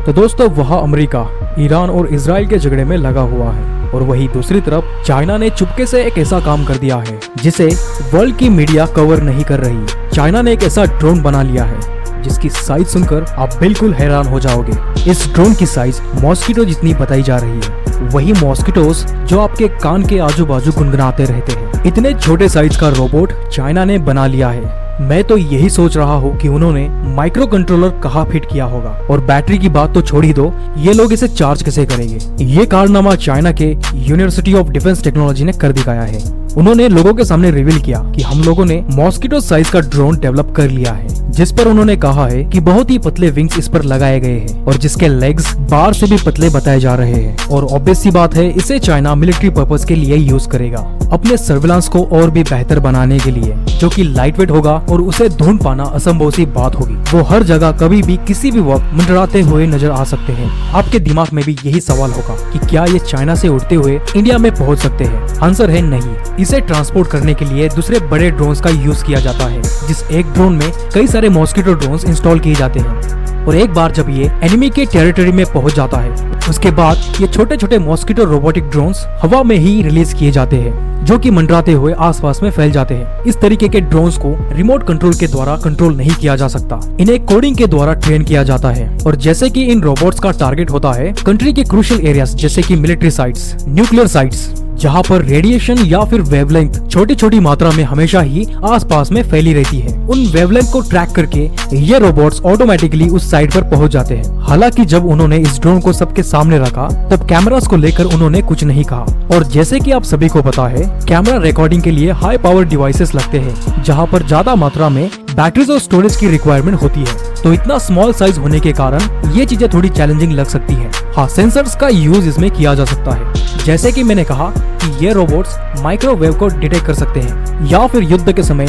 तो दोस्तों वहाँ अमेरिका ईरान और इजराइल के झगड़े में लगा हुआ है और वहीं दूसरी तरफ चाइना ने चुपके से एक ऐसा काम कर दिया है जिसे वर्ल्ड की मीडिया कवर नहीं कर रही। चाइना ने एक ऐसा ड्रोन बना लिया है जिसकी साइज सुनकर आप बिल्कुल हैरान हो जाओगे। इस ड्रोन की साइज मॉस्किटो जितनी बताई जा रही है, वही मॉस्किटोस जो आपके कान के आजू बाजू गुनगुनाते रहते हैं। इतने छोटे साइज का रोबोट चाइना ने बना लिया है। मैं तो यही सोच रहा हूँ कि उन्होंने माइक्रो कंट्रोलर कहाँ फिट किया होगा। और बैटरी की बात तो छोड़ ही दो, ये लोग इसे चार्ज कैसे करेंगे। ये कारनामा चाइना के यूनिवर्सिटी ऑफ डिफेंस टेक्नोलॉजी ने कर दिखाया है। उन्होंने लोगों के सामने रिवील किया कि हम लोगों ने मॉस्किटो साइज का ड्रोन डेवलप कर लिया है, जिस पर उन्होंने कहा है कि बहुत ही पतले विंग्स इस पर लगाए गए हैं और जिसके लेग्स बार से भी पतले बताए जा रहे हैं। और ऑब्वियस सी बात है, इसे चाइना मिलिट्री पर्पस के लिए यूज करेगा, अपने सर्विलांस को और भी बेहतर बनाने के लिए, जो कि लाइट वेट होगा और उसे ढूंढ पाना असंभव सी बात होगी। वो हर जगह कभी भी किसी भी वक्त मंडराते हुए नजर आ सकते हैं। आपके दिमाग में भी यही सवाल होगा कि क्या ये चाइना से उड़ते हुए इंडिया में पहुंच सकते हैं? आंसर है नहीं। इसे ट्रांसपोर्ट करने के लिए दूसरे बड़े ड्रोन्स का यूज किया जाता है, जिस एक ड्रोन में कई सारे मॉस्किटो ड्रोन्स इंस्टॉल किए जाते हैं। और एक बार जब ये एनिमी के टेरिटरी में पहुंच जाता है, उसके बाद ये छोटे छोटे मॉस्किटो रोबोटिक ड्रोन्स हवा में ही रिलीज किए जाते हैं, जो कि मंडराते हुए आसपास में फैल जाते हैं। इस तरीके के ड्रोन्स को रिमोट कंट्रोल के द्वारा कंट्रोल नहीं किया जा सकता। इन्हें कोडिंग के द्वारा ट्रेन किया जाता है। और जैसे कि इन रोबोट्स का टारगेट होता है कंट्री के क्रूशियल एरियाज, जैसे कि मिलिट्री साइट्स, न्यूक्लियर साइट्स, जहाँ पर रेडिएशन या फिर वेवलेंथ छोटी छोटी मात्रा में हमेशा ही आसपास में फैली रहती है। उन वेवलेंथ को ट्रैक करके ये रोबोट्स ऑटोमेटिकली उस साइट पर पहुंच जाते हैं। हालांकि जब उन्होंने इस ड्रोन को सबके सामने रखा तब कैमरास को लेकर उन्होंने कुछ नहीं कहा। और जैसे कि आप सभी को पता है, कैमरा रिकॉर्डिंग के लिए हाई पावर डिवाइसेस लगते हैं, जहाँ पर ज्यादा मात्रा में बैटरीज और स्टोरेज की रिक्वायरमेंट होती है। तो इतना स्मॉल साइज होने के कारण ये चीजें थोड़ी चैलेंजिंग लग सकती है। हाँ, सेंसर्स का यूज इसमें किया जा सकता है। जैसे कि मैंने कहा कि ये रोबोट्स माइक्रोवेव को डिटेक्ट कर सकते हैं, या फिर युद्ध के समय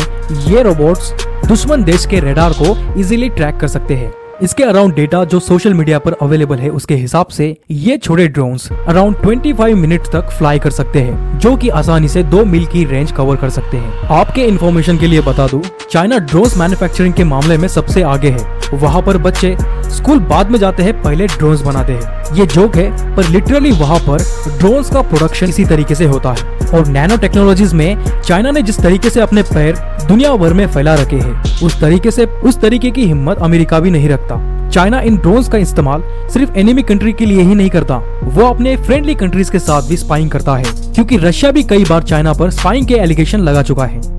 ये रोबोट्स दुश्मन देश के रडार को इजीली ट्रैक कर सकते हैं। इसके अराउंड डेटा जो सोशल मीडिया पर अवेलेबल है, उसके हिसाब से ये छोटे ड्रोन्स अराउंड 25 मिनट तक फ्लाई कर सकते हैं, जो कि आसानी से 2 मील की रेंज कवर कर सकते हैं। आपके इन्फॉर्मेशन के लिए बता दूं, चाइना ड्रोन्स मैन्युफैक्चरिंग के मामले में सबसे आगे है। वहाँ पर बच्चे स्कूल बाद में जाते हैं, पहले ड्रोन्स बनाते हैं। ये जोक है, पर लिटरली वहाँ पर ड्रोन्स का प्रोडक्शन इसी तरीके से होता है। और नैनो टेक्नोलॉजीज में चाइना ने जिस तरीके से अपने पैर दुनिया भर में फैला रखे हैं, उस तरीके की हिम्मत अमेरिका भी नहीं रखता। चाइना इन ड्रोन्स का इस्तेमाल सिर्फ एनिमी कंट्री के लिए ही नहीं करता, वो अपने फ्रेंडली कंट्रीज के साथ भी स्पाइंग करता है, क्योंकि रशिया भी कई बार चाइना पर स्पाइंग के एलिगेशन लगा चुका है।